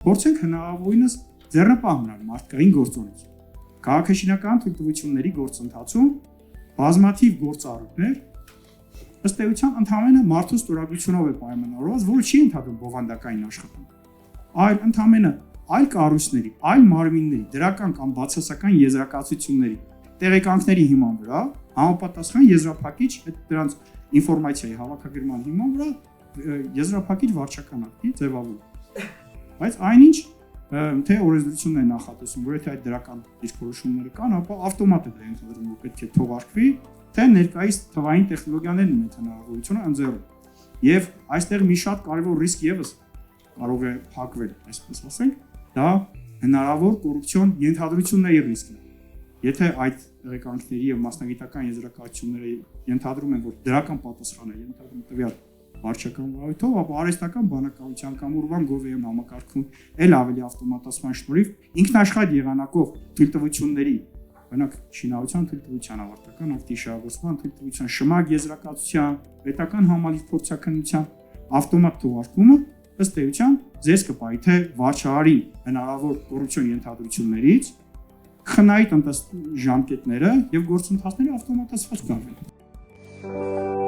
Փորձենք հնարավորինս ձեռնպահ մնալ մարդկային գործոնից։ Քաղաքաշինական թույլտվությունների գործընթացում բազմաթիվ գործառույթներ ըստ էության ընդհանրապես մարդու ստորագրությունով է պայմանավորված, որը չի ընդհանրում բովանդակային աշխատանք, այլ ընդհանրապես այլ կառույցների, այլ մարմինների, դրական կամ բացասական եզրակացությունների, տեղեկանքների հիման վրա համապատասխան եզրափակիչ դրանց ինֆորմացիայի հավաքագրման հիման վրա եզրափակիչ վարչական ակտի ձևավորում։ Բայց այնինչ թե օրենսդրությունն է նախատեսում, որ եթե այդ դրական դիրքորոշումները կան, ապա ավտոմատ է դա ենթադրում, որ պետք է թողարկվի, թե ներկայիս թվային տեխնոլոգիաներն ունեն հնարավորությունը ընձեռում։ Եվ այստեղ մի շատ կարևոր ռիսկ եւս կարող է փակվել, այսպես ասենք, դա հնարավոր կոռուպցիոն ենթադրությունների ռիսկն է։ Եթե այդ տեղեկանքների եւ մասնագիտական եզրակացությունները ենթադրում են, որ դրական պատասխան է ենթադրում տվյալ վարչական վարույթով, ապա արհեստական բանակցության կամ ուրբան գովեմ համակարգում էլ ավելի ավտոմատացման շնորհիվ ինքնաշխատ եղանակով թույլտվությունների, օրինակ շինարարության թույլտվության, ավարտական ակտի շահագործման թույլտվության, շմակ եզրակացության, պետական համալիր փորձաքննության ավտոմատ թողարկումը ըստ էության ձեզ կպահի թե վարչարարի հնարավոր կոռուպցիոն ենթադրություններից խնայի տնտես ժամկետները եւ գործընթացները ավտոմատացված կլինեն։